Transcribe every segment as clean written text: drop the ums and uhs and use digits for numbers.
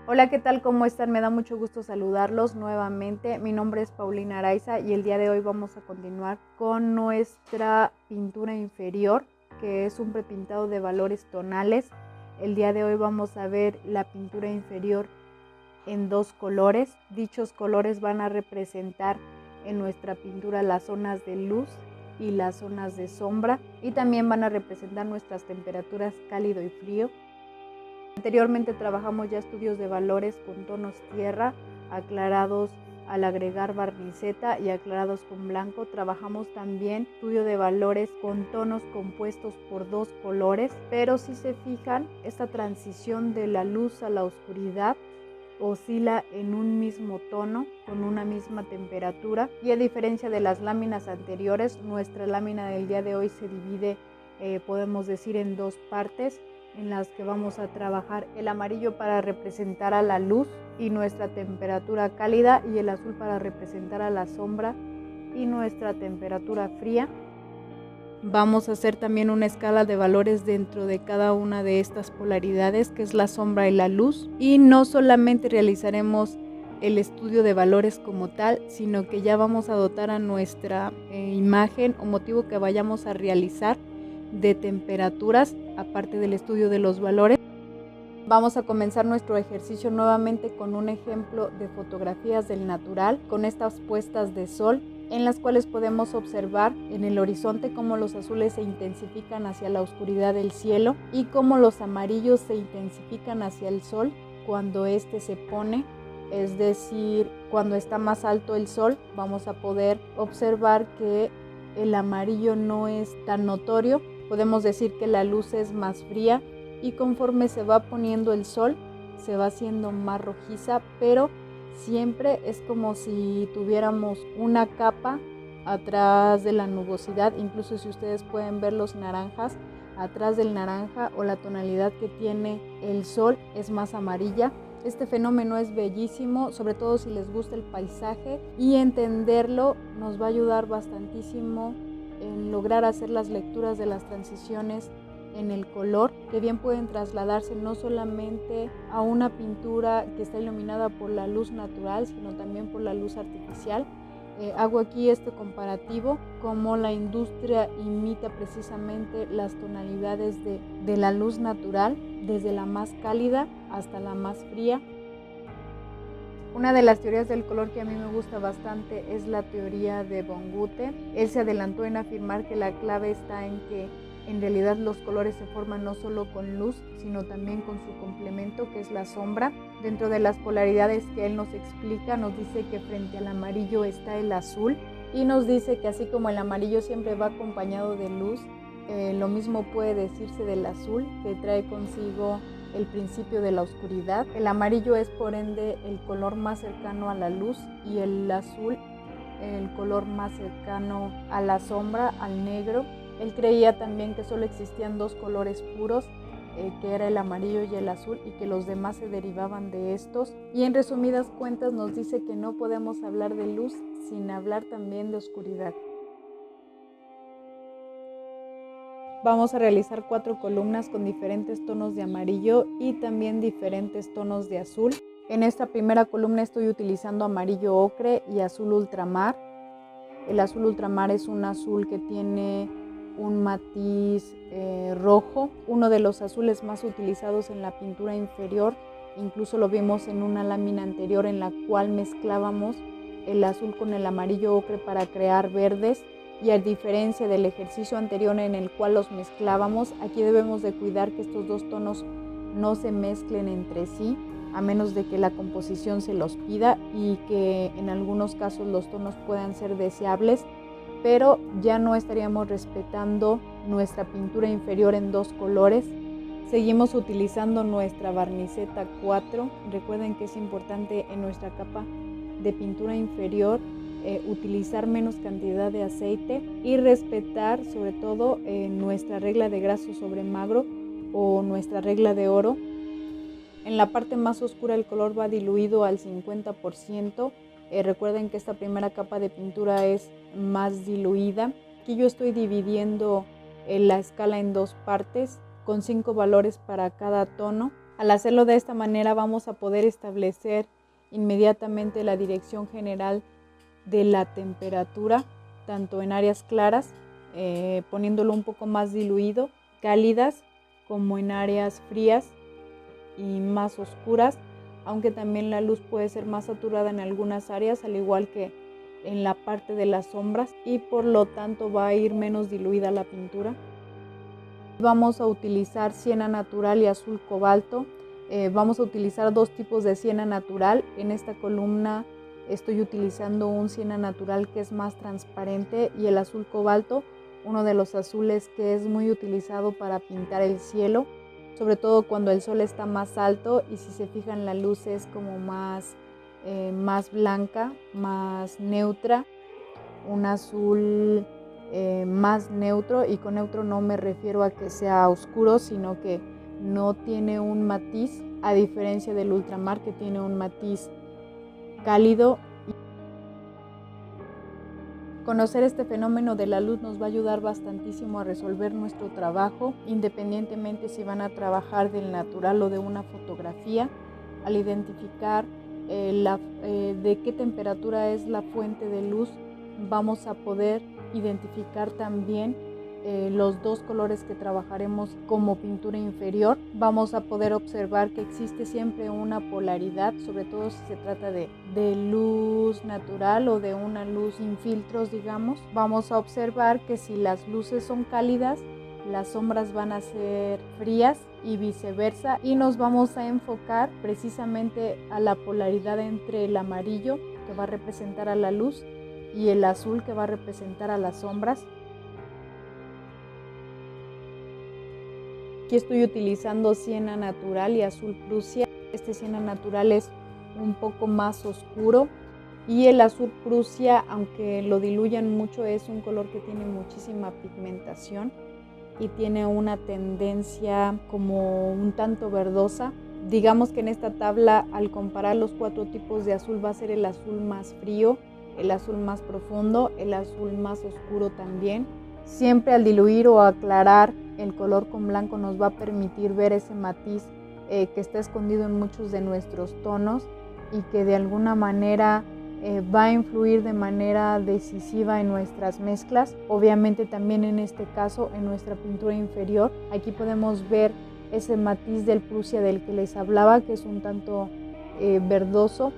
Hola, ¿qué tal? ¿Cómo están? Me da mucho gusto saludarlos nuevamente. Mi nombre es Paulina Araiza y el día de hoy vamos a continuar con nuestra pintura inferior, que es un prepintado de valores tonales. El día de hoy vamos a ver la pintura inferior en dos colores. Dichos colores van a representar en nuestra pintura las zonas de luz y las zonas de sombra, y también van a representar nuestras temperaturas cálido y frío. Anteriormente trabajamos ya estudios de valores con tonos tierra, aclarados al agregar barniceta y aclarados con blanco. Trabajamos también estudio de valores con tonos compuestos por dos colores, pero si se fijan, esta transición de la luz a la oscuridad oscila en un mismo tono, con una misma temperatura, y a diferencia de las láminas anteriores, nuestra lámina del día de hoy se divide, podemos decir, en dos partes, en las que vamos a trabajar el amarillo para representar a la luz y nuestra temperatura cálida, y el azul para representar a la sombra y nuestra temperatura fría. Vamos a hacer también una escala de valores dentro de cada una de estas polaridades, que es la sombra y la luz, y no solamente realizaremos el estudio de valores como tal, sino que ya vamos a dotar a nuestra imagen o motivo que vayamos a realizar de temperaturas, aparte del estudio de los valores. Vamos a comenzar nuestro ejercicio nuevamente con un ejemplo de fotografías del natural, con estas puestas de sol, en las cuales podemos observar en el horizonte cómo los azules se intensifican hacia la oscuridad del cielo y cómo los amarillos se intensifican hacia el sol cuando éste se pone, es decir, cuando está más alto el sol. Vamos a poder observar que el amarillo no es tan notorio, podemos decir que la luz es más fría, y conforme se va poniendo el sol se va haciendo más rojiza, pero siempre es como si tuviéramos una capa atrás de la nubosidad. Incluso si ustedes pueden ver los naranjas, atrás del naranja o la tonalidad que tiene el sol es más amarilla. Este fenómeno es bellísimo, sobre todo si les gusta el paisaje, y entenderlo nos va a ayudar bastantísimo en lograr hacer las lecturas de las transiciones en el color, que bien pueden trasladarse no solamente a una pintura que está iluminada por la luz natural, sino también por la luz artificial. Hago aquí este comparativo, como la industria imita precisamente las tonalidades de la luz natural, desde la más cálida hasta la más fría. Una de las teorías del color que a mí me gusta bastante es la teoría de von Gutte. Él se adelantó en afirmar que la clave está en que en realidad los colores se forman no solo con luz, sino también con su complemento, que es la sombra. Dentro de las polaridades que él nos explica, nos dice que frente al amarillo está el azul, y nos dice que así como el amarillo siempre va acompañado de luz, lo mismo puede decirse del azul, que trae consigo el principio de la oscuridad. El amarillo es por ende el color más cercano a la luz, y el azul el color más cercano a la sombra, al negro. Él creía también que solo existían dos colores puros, que era el amarillo y el azul, y que los demás se derivaban de estos. Y en resumidas cuentas nos dice que no podemos hablar de luz sin hablar también de oscuridad. Vamos a realizar 4 columnas con diferentes tonos de amarillo y también diferentes tonos de azul. En esta primera columna estoy utilizando amarillo ocre y azul ultramar. El azul ultramar es un azul que tiene un matiz rojo, uno de los azules más utilizados en la pintura inferior. Incluso lo vimos en una lámina anterior en la cual mezclábamos el azul con el amarillo ocre para crear verdes, y a diferencia del ejercicio anterior en el cual los mezclábamos, aquí debemos de cuidar que estos dos tonos no se mezclen entre sí, a menos de que la composición se los pida, y que en algunos casos los tonos puedan ser deseables, pero ya no estaríamos respetando nuestra pintura inferior en dos colores. Seguimos utilizando nuestra barniceta 4. Recuerden que es importante en nuestra capa de pintura inferior utilizar menos cantidad de aceite y respetar sobre todo nuestra regla de graso sobre magro o nuestra regla de oro. En la parte más oscura el color va diluido al 50%. Recuerden que esta primera capa de pintura es más diluida. Aquí yo estoy dividiendo la escala en dos partes, con 5 valores para cada tono. Al hacerlo de esta manera vamos a poder establecer inmediatamente la dirección general de la temperatura, tanto en áreas claras, poniéndolo un poco más diluido, cálidas, como en áreas frías y más oscuras, aunque también la luz puede ser más saturada en algunas áreas, al igual que en la parte de las sombras, y por lo tanto va a ir menos diluida la pintura. Vamos a utilizar siena natural y azul cobalto. Vamos a utilizar dos tipos de siena natural. En esta columna estoy utilizando un siena natural que es más transparente, y el azul cobalto, uno de los azules que es muy utilizado para pintar el cielo, sobre todo cuando el sol está más alto, y si se fijan la luz es como más blanca, más neutra, un azul más neutro, y con neutro no me refiero a que sea oscuro, sino que no tiene un matiz, a diferencia del ultramar que tiene un matiz cálido. Conocer este fenómeno de la luz nos va a ayudar bastantísimo a resolver nuestro trabajo, independientemente si van a trabajar del natural o de una fotografía. Al identificar de qué temperatura es la fuente de luz, vamos a poder identificar también los dos colores que trabajaremos como pintura inferior. Vamos a poder observar que existe siempre una polaridad, sobre todo si se trata de luz natural o de una luz sin filtros, digamos. Vamos a observar que si las luces son cálidas, las sombras van a ser frías y viceversa, y nos vamos a enfocar precisamente a la polaridad entre el amarillo, que va a representar a la luz, y el azul, que va a representar a las sombras. Aquí estoy utilizando siena natural y azul Prusia. Este siena natural es un poco más oscuro, y el azul Prusia, aunque lo diluyan mucho, es un color que tiene muchísima pigmentación y tiene una tendencia como un tanto verdosa. Digamos que en esta tabla, al comparar los 4 tipos de azul, va a ser el azul más frío, el azul más profundo, el azul más oscuro también. Siempre al diluir o aclarar el color con blanco nos va a permitir ver ese matiz que está escondido en muchos de nuestros tonos, y que de alguna manera va a influir de manera decisiva en nuestras mezclas. Obviamente también en este caso en nuestra pintura inferior. Aquí podemos ver ese matiz del Prusia del que les hablaba, que es un tanto verdoso.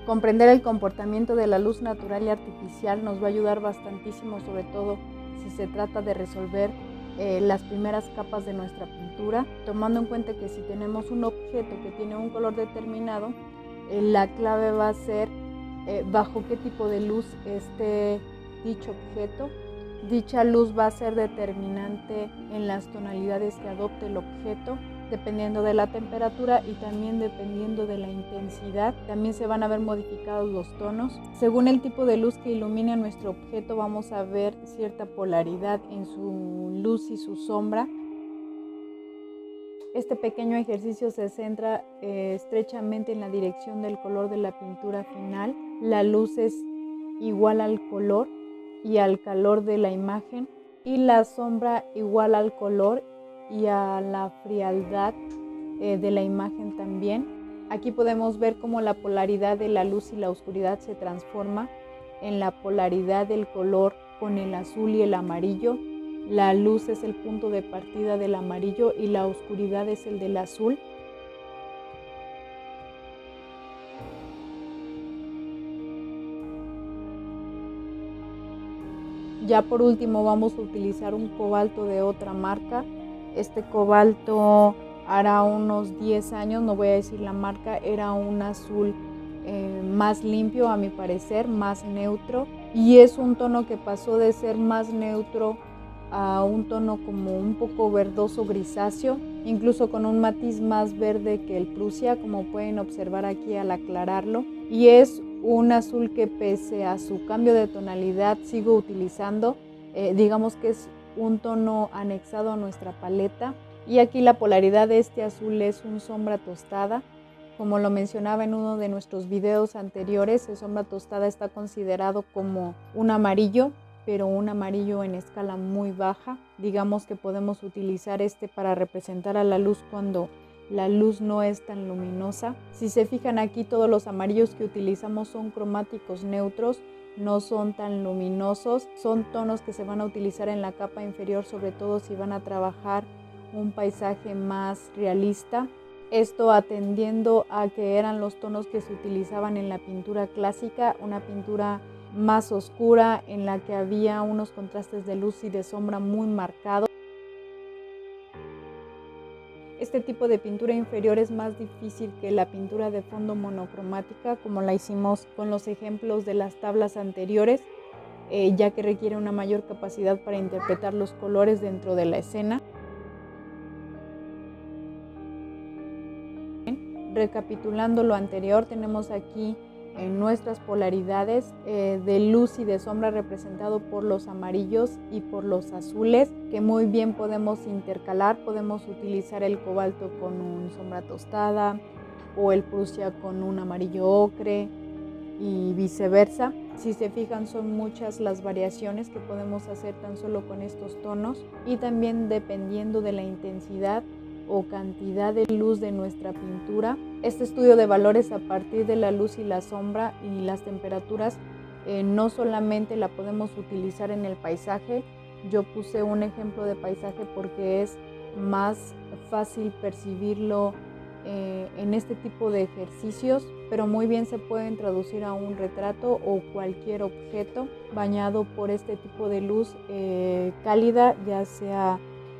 Comprender el comportamiento de la luz natural y artificial nos va a ayudar bastantísimo, sobre todo si se trata de resolver las primeras capas de nuestra pintura, tomando en cuenta que si tenemos un objeto que tiene un color determinado, la clave va a ser bajo qué tipo de luz esté dicho objeto. Dicha luz va a ser determinante en las tonalidades que adopte el objeto, dependiendo de la temperatura y también dependiendo de la intensidad. También se van a ver modificados los tonos. Según el tipo de luz que ilumine nuestro objeto, vamos a ver cierta polaridad en su luz y su sombra. Este pequeño ejercicio se centra estrechamente en la dirección del color de la pintura final. La luz es igual al color y al calor de la imagen, y la sombra igual al color y a la frialdad de la imagen también. Aquí podemos ver cómo la polaridad de la luz y la oscuridad se transforma en la polaridad del color con el azul y el amarillo. La luz es el punto de partida del amarillo y la oscuridad es el del azul. Ya por último vamos a utilizar un cobalto de otra marca. Este cobalto hará unos 10 años, no voy a decir la marca, era un azul más limpio a mi parecer, más neutro, y es un tono que pasó de ser más neutro a un tono como un poco verdoso grisáceo, incluso con un matiz más verde que el Prusia, como pueden observar aquí al aclararlo, y es un azul que pese a su cambio de tonalidad sigo utilizando. Digamos que es un tono anexado a nuestra paleta, y aquí la polaridad de este azul es un sombra tostada. Como lo mencionaba en uno de nuestros videos anteriores, el sombra tostada está considerado como un amarillo, pero un amarillo en escala muy baja. Digamos que podemos utilizar para representar a la luz cuando la luz no es tan luminosa. Si se fijan aquí, todos los amarillos que utilizamos son cromáticos neutros, no son tan luminosos, son tonos que se van a utilizar en la capa inferior, sobre todo si van a trabajar un paisaje más realista. Esto atendiendo a que eran los tonos que se utilizaban en la pintura clásica, una pintura más oscura en la que había unos contrastes de luz y de sombra muy marcados. Este tipo de pintura inferior es más difícil que la pintura de fondo monocromática, como la hicimos con los ejemplos de las tablas anteriores, ya que requiere una mayor capacidad para interpretar los colores dentro de la escena. Recapitulando lo anterior, tenemos aquí nuestras polaridades de luz y de sombra representado por los amarillos y por los azules, que muy bien podemos intercalar. Podemos utilizar el cobalto con un sombra tostada o el prusia con un amarillo ocre y viceversa. Si se fijan, son muchas las variaciones que podemos hacer tan solo con estos tonos, y también dependiendo de la intensidad o cantidad de luz de nuestra pintura. Este estudio de valores a partir de la luz y la sombra y las temperaturas no solamente la podemos utilizar en el paisaje. Yo puse un ejemplo de paisaje porque es más fácil percibirlo en este tipo de ejercicios, pero muy bien se pueden traducir a un retrato o cualquier objeto bañado por este tipo de luz cálida, ya sea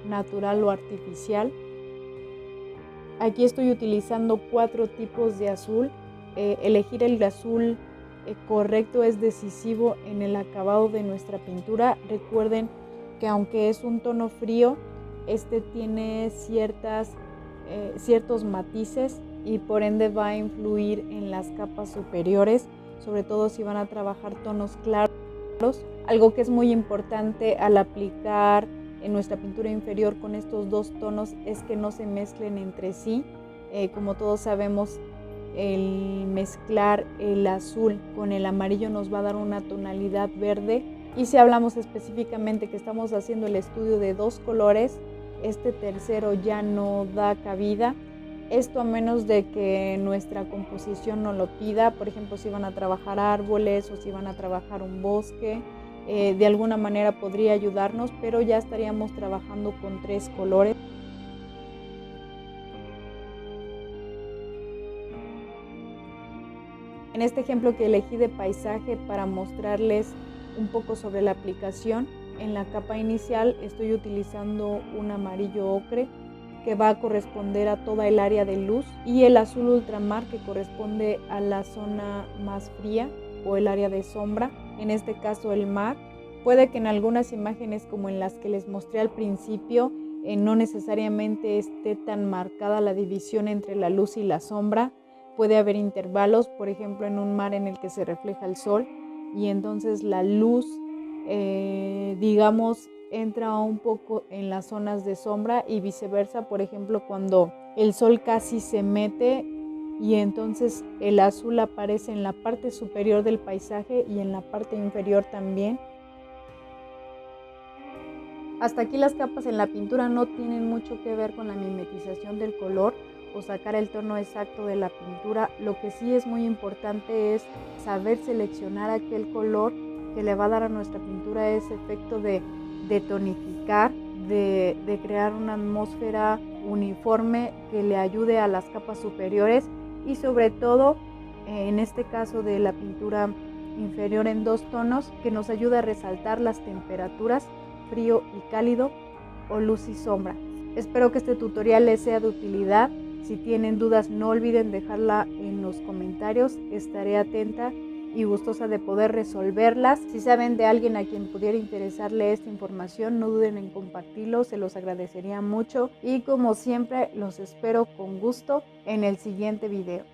natural o artificial. Aquí estoy utilizando 4 tipos de azul. Elegir el azul correcto es decisivo en el acabado de nuestra pintura. Recuerden que aunque es un tono frío, tiene ciertos matices y por ende va a influir en las capas superiores, sobre todo si van a trabajar tonos claros. Algo que es muy importante al aplicar en nuestra pintura inferior con estos 2 tonos es que no se mezclen entre sí. Como todos sabemos, el mezclar el azul con el amarillo nos va a dar una tonalidad verde, y si hablamos específicamente que estamos haciendo el estudio de 2 colores, este tercero ya no da cabida. Esto a menos de que nuestra composición no lo pida. Por ejemplo, si van a trabajar árboles o si van a trabajar un bosque, de alguna manera podría ayudarnos, pero ya estaríamos trabajando con 3 colores. En este ejemplo que elegí de paisaje para mostrarles un poco sobre la aplicación, en la capa inicial estoy utilizando un amarillo ocre que va a corresponder a toda el área de luz, y el azul ultramar que corresponde a la zona más fría o el área de sombra, en este caso el mar. Puede que en algunas imágenes como en las que les mostré al principio no necesariamente esté tan marcada la división entre la luz y la sombra. Puede haber intervalos, por ejemplo en un mar en el que se refleja el sol y entonces la luz digamos entra un poco en las zonas de sombra, y viceversa, por ejemplo cuando el sol casi se mete y entonces el azul aparece en la parte superior del paisaje y en la parte inferior también. Hasta aquí las capas en la pintura no tienen mucho que ver con la mimetización del color o sacar el tono exacto de la pintura. Lo que sí es muy importante es saber seleccionar aquel color que le va a dar a nuestra pintura ese efecto de tonificar, de crear una atmósfera uniforme que le ayude a las capas superiores, y sobre todo en este caso de la pintura inferior en 2 tonos, que nos ayuda a resaltar las temperaturas, frío y cálido, o luz y sombra. Espero que este tutorial les sea de utilidad. Si tienen dudas, no olviden dejarla en los comentarios. Estaré atenta y gustosa de poder resolverlas. Si saben de alguien a quien pudiera interesarle esta información, no duden en compartirlo, se los agradecería mucho. Y como siempre, los espero con gusto en el siguiente video.